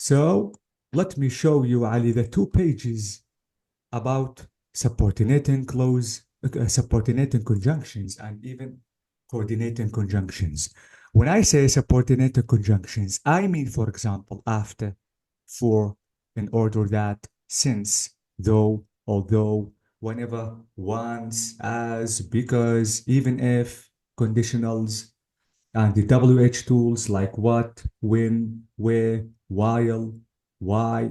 So let me show you, Ali, the 2 pages about subordinating subordinating conjunctions and even coordinating conjunctions. When I say subordinating conjunctions, I mean, for example, after, for, in order that, since, though, although, whenever, once, as, because, even if, conditionals, and the WH tools like what, when, where, while, why.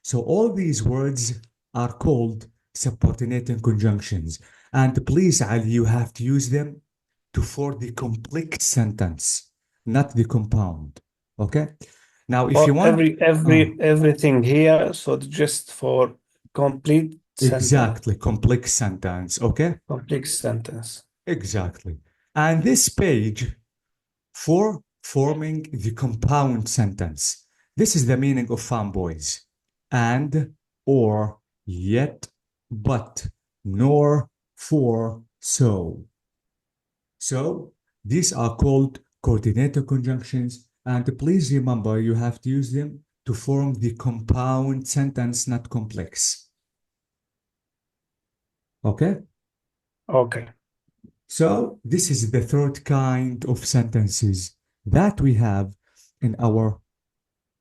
So all these words are called subordinating conjunctions. And please, Ali, you have to use them to form the complex sentence, not the compound. Okay? Now, if you Or want, everything here, so just for complete sentence, exactly, complex sentence. Okay? complex sentence. Exactly. And this page for forming the compound sentence. This is the meaning of fanboys. And, or, yet, but, nor, for, so. So these are called coordinator conjunctions. And please remember, you have to use them to form the compound sentence, not complex. Okay? Okay. So this is the third kind of sentences that we have in our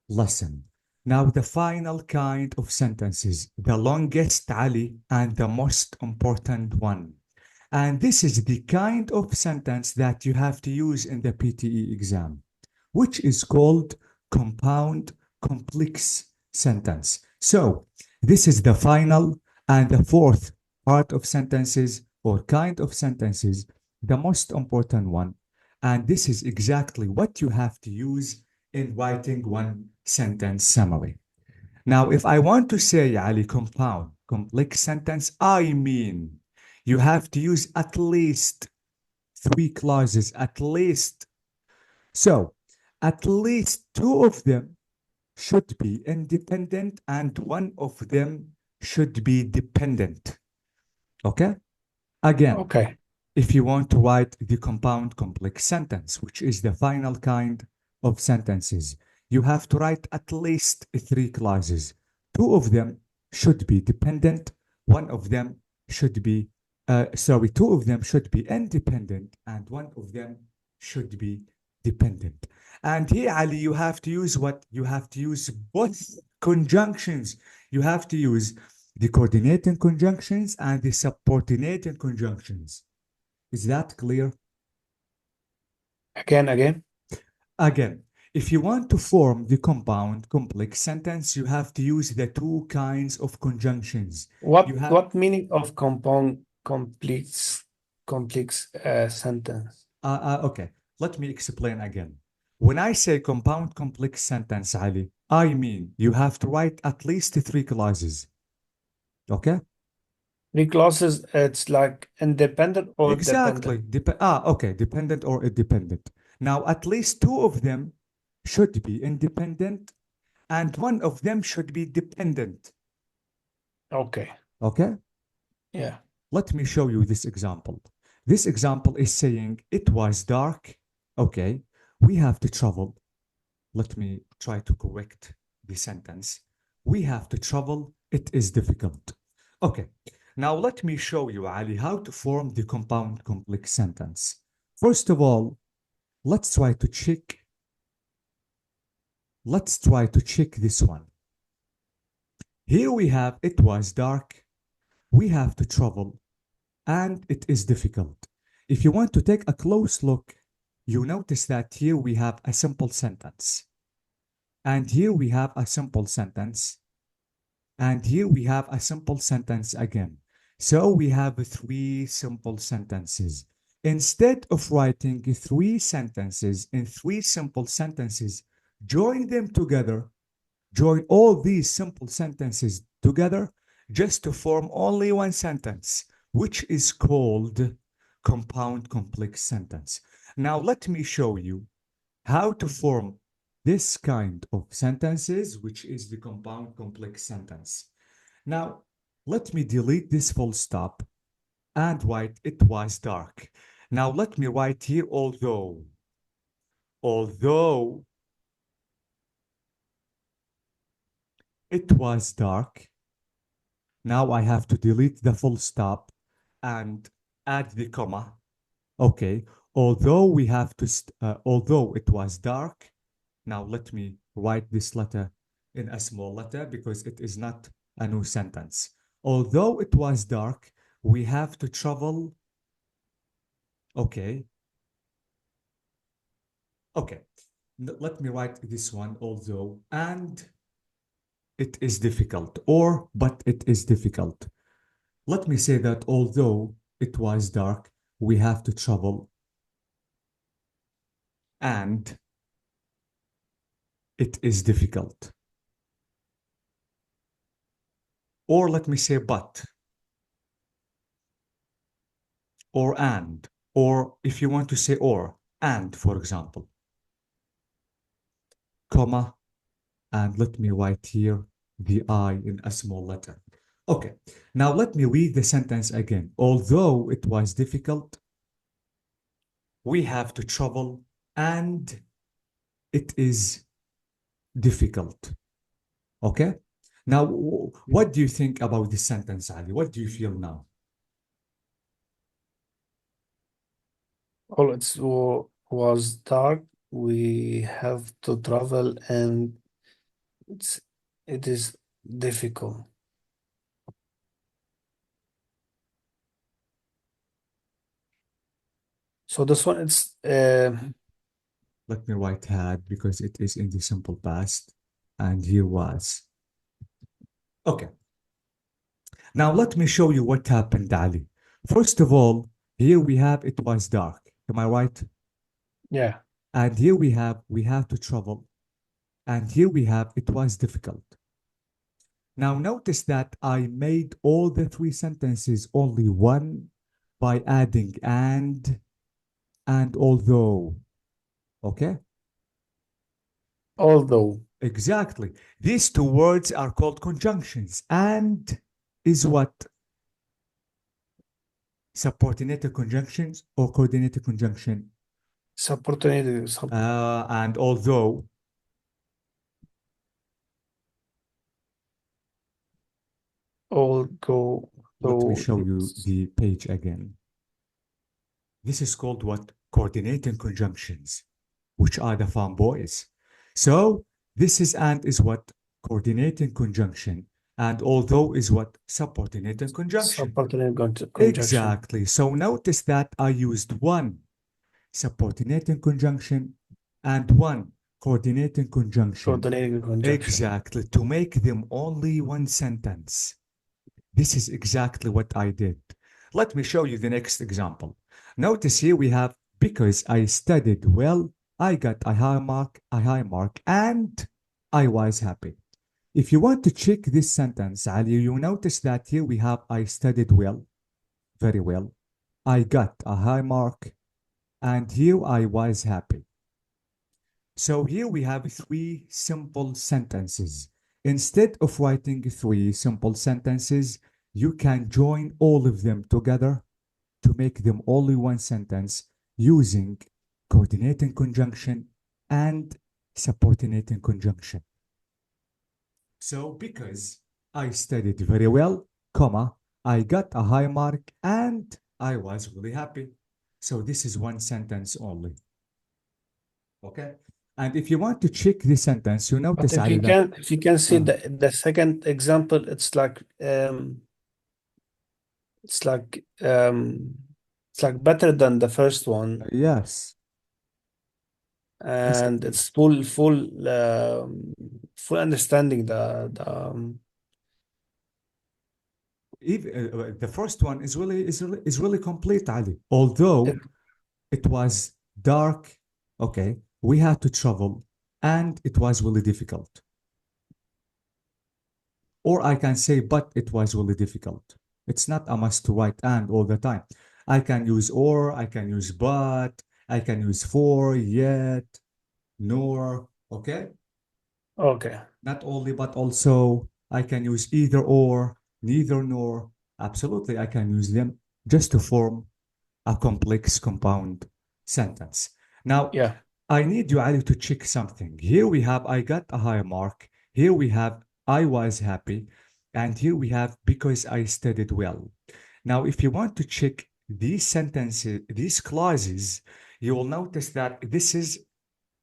lesson. Now, the final kind of sentences, the longest, Ali, and the most important one. And this is the kind of sentence that you have to use in the PTE exam, which is called compound complex sentence. So, this is the final and the fourth part of sentences or kind of sentences, the most important one. And this is exactly what you have to use in writing one sentence summary. Now, if I want to say, Ali, compound, complex sentence, I mean you have to use at least 3 clauses, at least. So, at least 2 of them should be independent and 1 of them should be dependent. Okay? Again, Okay. if you want to write the compound complex sentence, which is the final kind of sentences, you have to write at least 3 clauses. 2 of them should be dependent, 1 of them should be, 2 of them should be independent, and 1 of them should be dependent. And here, Ali, you have to use what? You have to use both conjunctions. You have to use the coordinating conjunctions and the subordinating conjunctions. Is that clear? Again. Again, if you want to form the compound complex sentence, you have to use the 2 kinds of conjunctions. You have, What meaning of compound complex sentence? okay, let me explain again. When I say compound complex sentence, Ali, I mean you have to write at least 3 clauses. Okay? 3 clauses, it's like independent or Exactly. dependent. Okay, dependent or independent. Now, at least 2 of them should be independent and 1 of them should be dependent. Okay. Okay? Yeah. Let me show you this example. This example is saying it was dark. Okay, we have to travel. Let me try to correct the sentence. We have to travel. It is difficult. Okay, now let me show you, Ali, how to form the compound complex sentence. First of all, let's try to check. Let's try to check this one. Here we have it was dark. We have to travel. And it is difficult. If you want to take a close look, you notice that here we have a simple sentence. And here we have a simple sentence. And here we have a simple sentence again. So we have 3 simple sentences. Instead of writing 3 sentences in 3 simple sentences, join them together. Join all these simple sentences together just to form only 1 sentence, which is called compound complex sentence. Now, let me show you how to form this kind of sentences, which is the compound complex sentence. Now, let me delete this full stop and write it was dark. Now, let me write here although. Although It was dark. Now I have to delete the full stop and add the comma. Okay. Although it was dark. Now let me write this letter in a small letter because it is not a new sentence. Although it was dark, we have to travel. Okay. Okay. Let me write this one. Although and it is difficult, or but it is difficult. Let me say that although it was dark, we have to travel and it is difficult. Or let me say but, or and, or if you want to say or, and for example, comma, and let me write here the I in a small letter. Okay, now let me read the sentence again. Although it was difficult, we have to travel and it is difficult. Okay? Now, what do you think about this sentence, Ali? What do you feel now? Well, was dark. We have to travel, and it's it is difficult. So this one, it's Let me write had because it is in the simple past and here was. Okay. Now let me show you what happened, Ali. First of all, here we have it was dark. Am I right? yeah. And here we have to travel. And here we have it was difficult. Now notice that I made all the three sentences only one by adding and although. Okay? Although Exactly. These two words are called conjunctions. And is what? Subordinated conjunctions or coordinated conjunction? subordinated, And although, although, let me though show you it's the page again. This is called what? Coordinating conjunctions, which are the fun boys. So this is and is what? Coordinating conjunction. And although is what? Subordinated conjunction. subordinated conjunction, Exactly. So notice that I used one subordinating conjunction and one coordinating conjunction. coordinated conjunction. Exactly. To make them only one sentence. This is exactly what I did. Let me show you the next example. Notice here we have because I studied well, I got a high mark, and I was happy. If you want to check this sentence, Ali, you notice that here we have I studied well, very well. I got a high mark, and here I was happy. So here we have three simple sentences. Instead of writing three simple sentences, you can join all of them together to make them only one sentence using coordinating conjunction and subordinating conjunction. So because I studied very well, comma, I got a high mark and I was really happy. So this is one sentence only. Okay? And if you want to check this sentence, you But notice Ali that if you can see uh, the second example, it's like um it's like better than the first one, yes, yes, and it is. it's full understanding the Even, the first one is really complete, Ali. Although it was dark, okay, we had to travel, and it was really difficult. Or I can say, but it was really difficult. It's not a must to write and all the time. I can use or, I can use but, I can use for, yet, nor, okay? okay. Not only, but also I can use either or, neither nor. Absolutely, I can use them just to form a complex compound sentence. Now, Yeah. I need you, Ali, to check something. Here we have I got a high mark. Here we have I was happy. And here we have because I studied well. Now, if you want to check these sentences, these clauses, you will notice that this is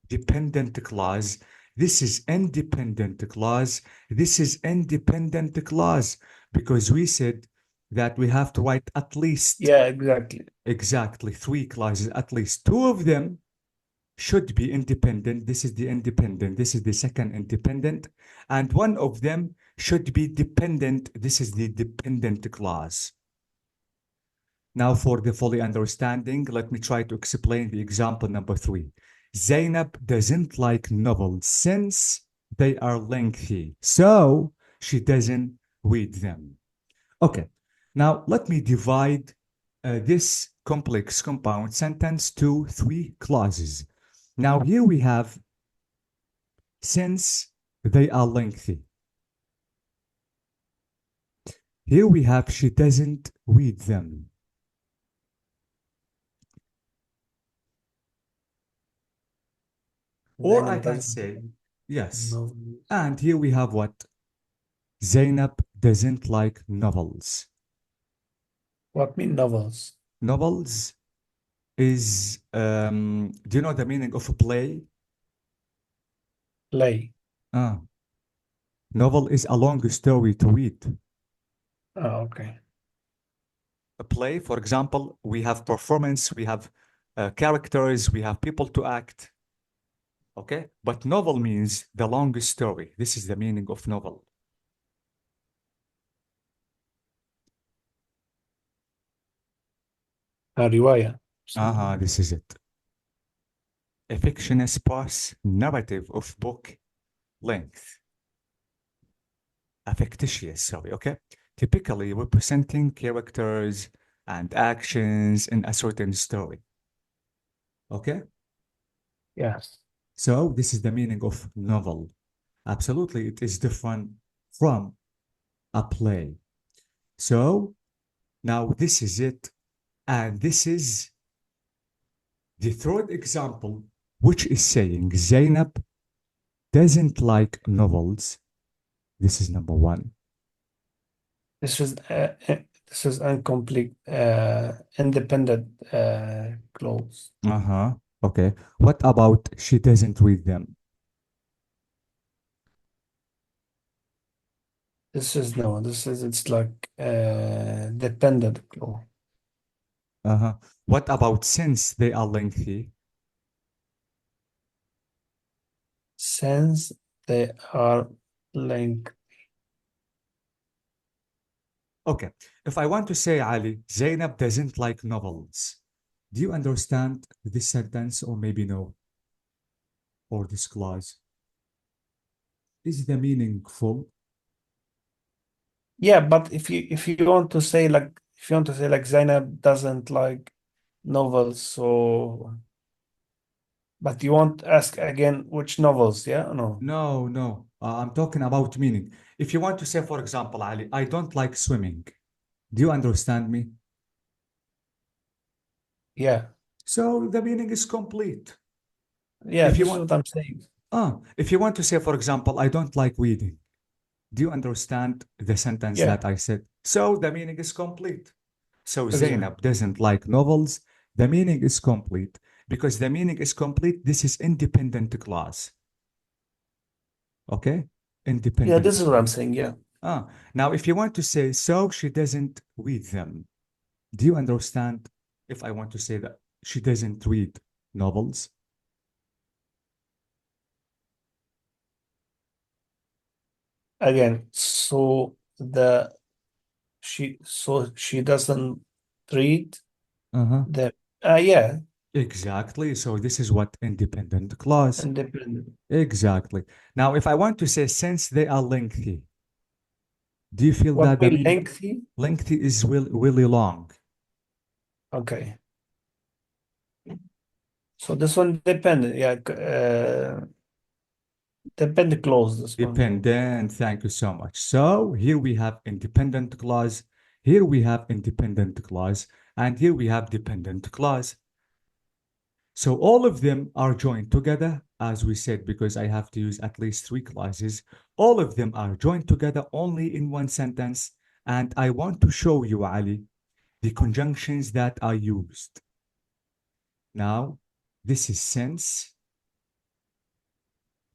dependent clause. This is independent clause. This is independent clause because we said that we have to write at least Yeah, exactly. exactly three clauses. At least two of them should be independent. This is the independent. This is the second independent. And one of them should be dependent. This is the dependent clause. Now, for the fully understanding, let me try to explain the example number 3. Zainab doesn't like novels since they are lengthy, so she doesn't read them. Okay, now let me divide this complex compound sentence to 3 clauses. Now, here we have since they are lengthy. Here we have she doesn't read them. Or I Zainab can doesn't say, yes. know. And here we have what? Zainab doesn't like novels. What mean novels? Novels is, do you know the meaning of a play? Play. Ah, novel is a long story to read. Oh, okay. A play, for example, we have performance, we have characters, we have people to act. Okay, but novel means the long story. This is the meaning of novel. رواية. This is it. A fictional sparse narrative of book length. A fictitious, sorry, okay? Typically representing characters and actions in a certain story. Okay? Yes. So this is the meaning of novel. Absolutely, it is different from a play. So now this is it. And this is the third example, which is saying Zainab doesn't like novels. This is number 1. This is incomplete independent clause. Okay. What about she doesn't read them? This is no. This is it's like dependent clause. What about since they are lengthy? Since they are linked. Okay. If I want to say, Ali, Zainab doesn't like novels, do you understand this sentence or maybe no? Or this clause? Is the meaningful? Yeah, but if you want to say like if you want to say like Zainab doesn't like novels, so but you won't ask again which novels, yeah? Or no? No, no. I'm talking about meaning. If you want to say, for example, Ali, I don't like swimming. Do you understand me? Yeah. So the meaning is complete. Yeah, If you this is want, what I'm saying. if you want to say, for example, I don't like reading. Do you understand the sentence Yeah, that I said? So the meaning is complete. So exactly. Zainab doesn't like novels. The meaning is complete. Because the meaning is complete, this is independent clause. Okay? Yeah, Independent this is what I'm clause. saying. Yeah. Now if you want to say, so she doesn't read them. Do you understand if I want to say that she doesn't read novels? Again, so she doesn't read Uh-huh. the yeah, Exactly. So this is what independent clause. independent. Exactly. Now, if I want to say since they are lengthy, do you feel What that the mean meaning lengthy? lengthy is really long? Okay. So this one dependent. Yeah, dependent clause. This one. Dependent. Thank you so much. So here we have independent clause. Here we have independent clause. And here we have dependent clause. So all of them are joined together, as we said, because I have to use at least three clauses. All of them are joined together only in one sentence. And I want to show you, Ali, the conjunctions that are used. Now, this is since.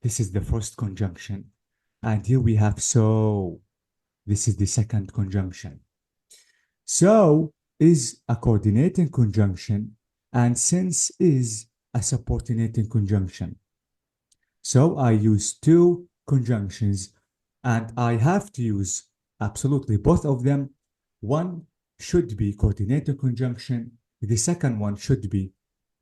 This is the first conjunction. And here we have so. This is the second conjunction. So is a coordinating conjunction, and since is a subordinating conjunction. So I use two conjunctions, and I have to use absolutely both of them. One should be coordinating conjunction. The second one should be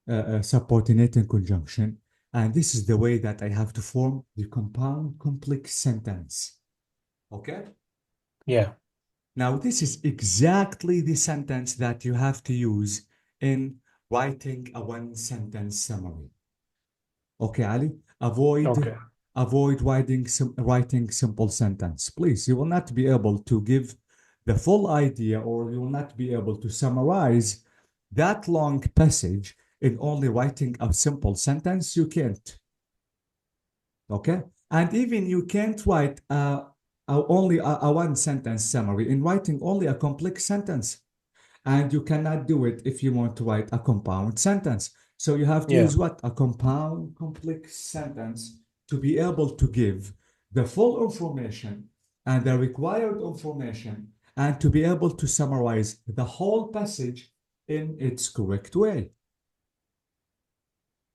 a subordinating conjunction. And this is the way that I have to form the compound complex sentence. Okay? Yeah. Now, this is exactly the sentence that you have to use in writing a one sentence summary. Okay, Ali? Okay. Avoid writing simple sentence. Please, you will not be able to give the full idea, or you will not be able to summarize that long passage in only writing a simple sentence. You can't. Okay? And even you can't write only a one sentence summary in writing only a complex sentence. And you cannot do it if you want to write a compound sentence. So you have to Yeah. use what? A compound complex sentence to be able to give the full information and the required information, and to be able to summarize the whole passage in its correct way.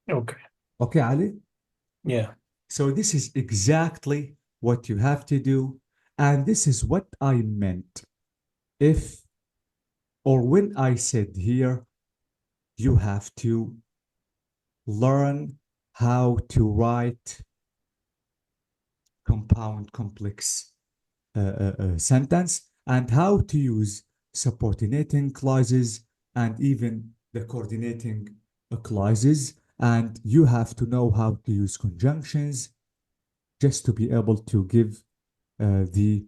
Okay. Okay, Ali? Yeah. So this is exactly what you have to do. And this is what I meant if, or when I said here, you have to learn how to write compound complex sentence, and how to use subordinating clauses and even the coordinating clauses. And you have to know how to use conjunctions just to be able to give the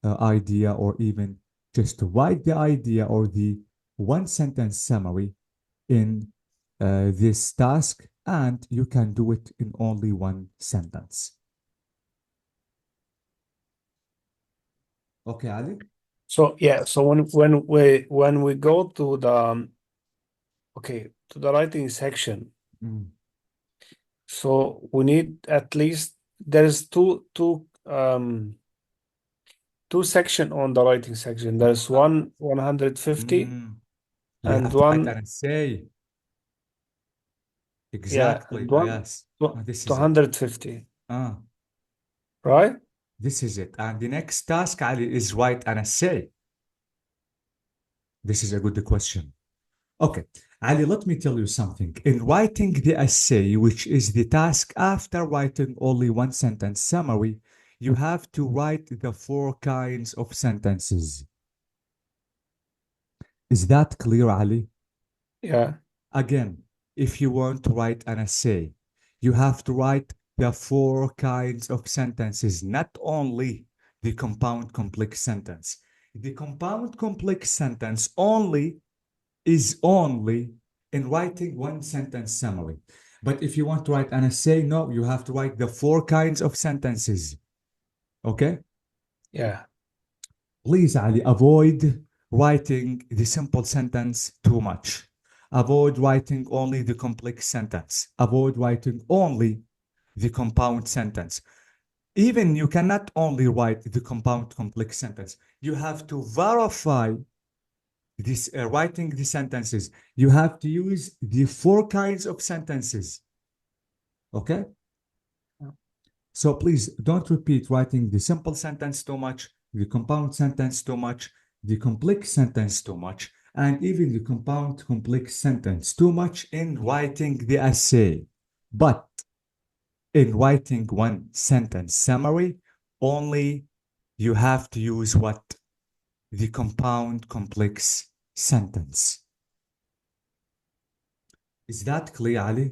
idea, or even just to write the idea or the one sentence summary in this task, and you can do it in only one sentence. Okay, Ali? So yeah, so when we go to the to the writing section, Mm. so we need at least there's two section on the writing section. There's one 150 Mm. You and have to write one an essay. yeah Exactly. and one Yes. two- This is it. 250, Ah, right? this is it. And the next task, Ali, is write an essay. This is a good question. Okay, Ali, let me tell you something. In writing the essay, which is the task after writing only one sentence summary, you have to write the four kinds of sentences. Is that clear, Ali? Yeah. Again, if you want to write an essay, you have to write the four kinds of sentences, not only the compound complex sentence. The compound complex sentence is only in writing one sentence summary. But if you want to write an essay, no, you have to write the four kinds of sentences. Okay? Yeah. Please, Ali, avoid writing the simple sentence too much. Avoid writing only the complex sentence. Avoid writing only the compound sentence. Even you cannot only write the compound complex sentence. You have to verify this writing the sentences. You have to use the four kinds of sentences. Okay? So please don't repeat writing the simple sentence too much, the compound sentence too much, the complex sentence too much, and even the compound complex sentence too much in writing the essay. But in writing one sentence summary, only you have to use what? The compound complex sentence. Is that clear, Ali?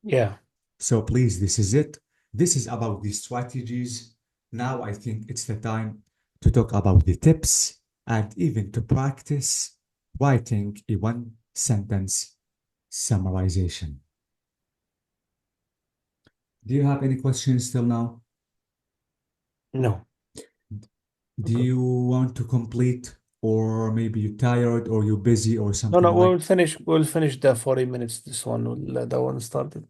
Yeah. So please, this is it. This is about the strategies. Now I think it's the time to talk about the tips and even to practice writing a one sentence summarization. Do you have any questions till now? No. Do Okay. you want to complete, or maybe you're tired, or you're busy, or No, something no, like? we'll finish the 40 minutes. This one will that one started.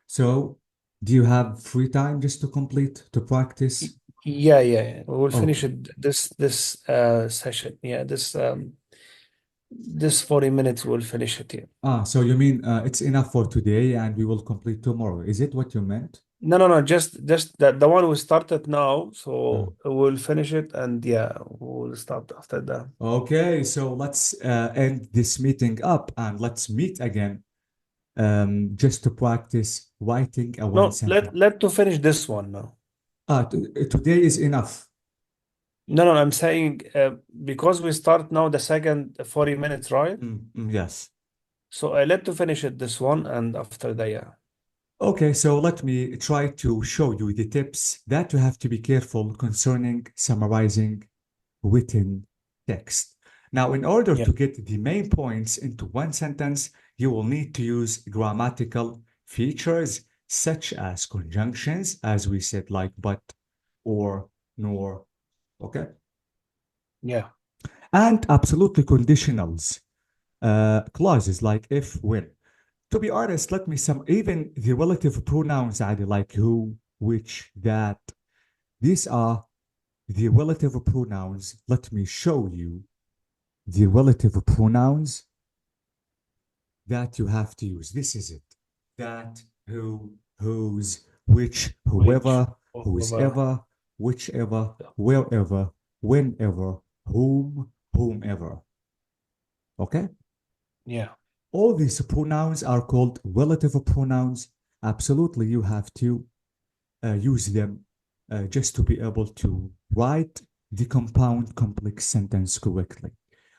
So, do you have free time just to complete, to Y- practice? Yeah, yeah, yeah. We'll finish Okay. it this session. Yeah, this 40 minutes we'll finish it here. So you mean it's enough for today and we will complete tomorrow. Is it what you meant? No, no, no, just the one we started now. Uh, So we'll finish it and yeah, we'll start after that. okay, so let's end this meeting up and let's meet again just to practice writing a one No, sentence. let to finish this one now. Today is enough. No, no, I'm saying because we start now the second 40 minutes, right? Yes. So I let to finish it this one and after that, yeah. Okay, so let me try to show you the tips that you have to be careful concerning summarizing written text. Now, in order Yeah, to get the main points into one sentence, you will need to use grammatical features such as conjunctions, as we said, like but, or, nor, okay? yeah, And absolutely conditionals, clauses like if, when. To be honest, let me some, even the relative pronouns, Adi, like who, which, that, these are the relative pronouns. Let me show you the relative pronouns that you have to use. This is it. That, who, whose, which, which, whoever, whose whoever. ever, whichever, wherever, whenever, whom, whomever. Okay? Yeah, All these pronouns are called relative pronouns. Absolutely, you have to use them just to be able to write the compound complex sentence correctly.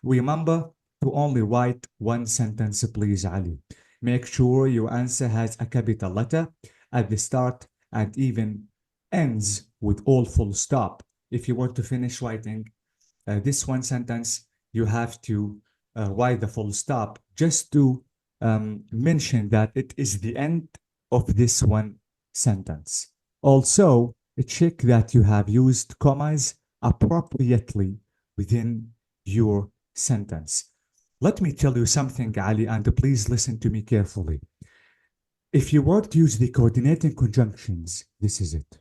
Remember to only write one sentence, please, Ali. Make sure your answer has a capital letter at the start and even ends with all full stop. If you want to finish writing this one sentence, you have to write the full stop just to mention that it is the end of this one sentence. Also, check that you have used commas appropriately within your sentence. Let me tell you something, Ali, and please listen to me carefully. If you want to use the coordinating conjunctions, this is it.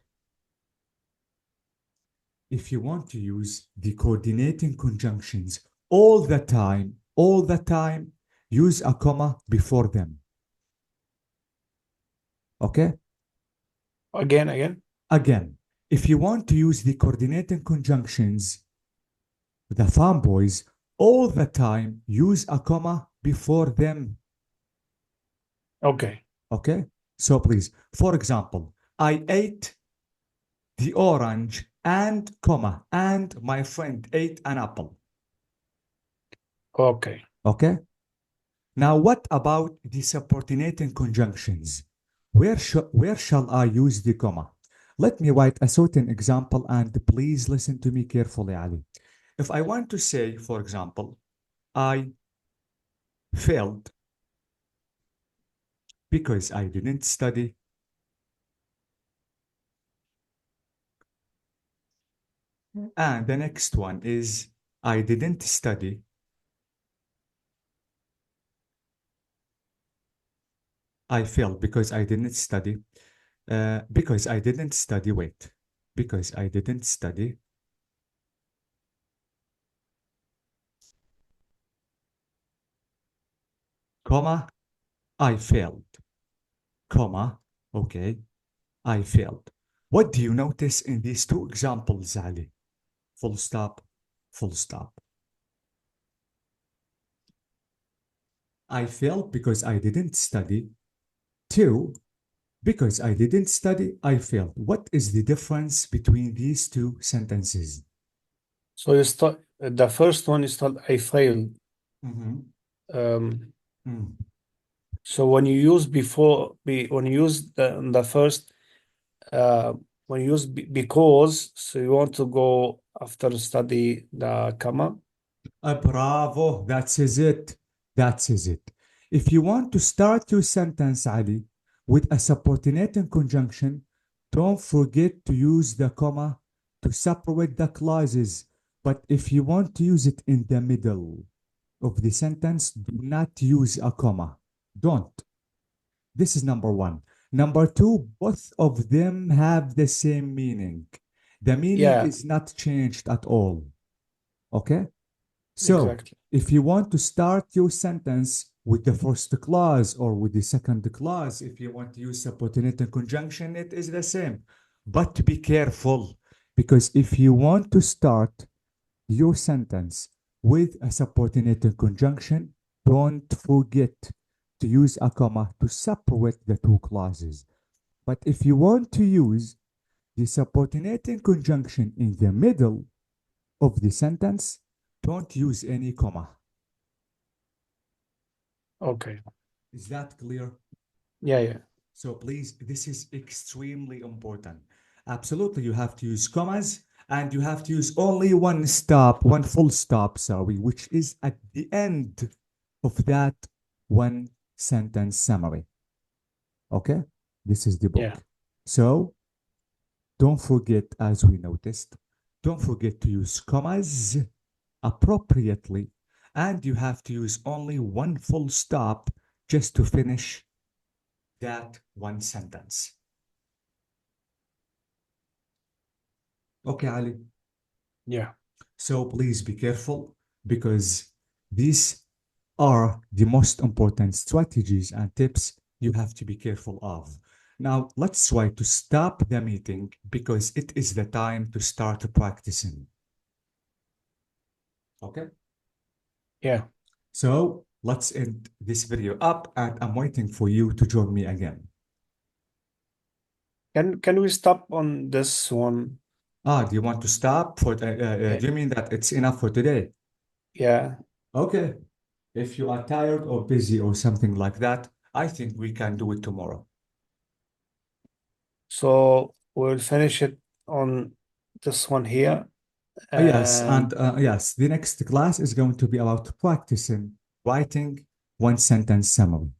If you want to use the coordinating conjunctions all the time, use a comma before them. Okay? again. Again, if you want to use the coordinating conjunctions, the fanboys, all the time, use a comma before them. Okay, Okay? So please, for example, I ate the orange and comma, and my friend ate an apple. okay. Okay? Now, what about the subordinating conjunctions? Where shall I use the comma? Let me write a certain example and please listen to me carefully, Ali. If I want to say, for example, I failed because I didn't study, and the next one is I didn't study, I failed because I didn't study, because I didn't study, wait, because I didn't study, comma, I failed, comma, okay, I failed. What do you notice in these two examples, Ali? Full stop, full stop. I failed because I didn't study. Two, because I didn't study, I failed. What is the difference between these two sentences? So you start the first one is start I failed. Mhm. Um, Mm. so when you use when you use the first uh when you use because, so you want to go after study the comma. Bravo, that is it. That is it. If you want to start your sentence, Ali, With a subordinating conjunction, don't forget to use the comma to separate the clauses. But if you want to use it in the middle of the sentence, do not use a comma. Don't. This is number one. Number two, both of them have the same meaning. The meaning Yeah, is not changed at all. Okay? So, exactly. if you want to start your sentence with the first clause or with the second clause, if you want to use subordinate conjunction, it is the same. But be careful, because if you want to start your sentence with a subordinate conjunction, don't forget to use a comma to separate the two clauses. But if you want to use the subordinating conjunction in the middle of the sentence, don't use any comma. Okay. Is that clear? Yeah, yeah. So please, this is extremely important. Absolutely, you have to use commas and you have to use only one stop, one full stop, sorry, which is at the end of that one sentence summary. Okay? This is the Yeah. book. So don't forget, as we noticed, don't forget to use commas appropriately, and you have to use only one full stop just to finish that one sentence. Okay, Ali. Yeah. So please be careful because these are the most important strategies and tips you have to be careful of. Now, let's try to stop the meeting because it is the time to start practicing. Okay? Yeah. So let's end this video up and I'm waiting for you to join me again. Can we stop on this one? Do you want to stop for, Yeah. do you mean that it's enough for today? Yeah. Okay. If you are tired or busy or something like that, I think we can do it tomorrow. So we'll finish it on this one here. Yes, And and yes, the next class is going to be about practicing writing one sentence summary.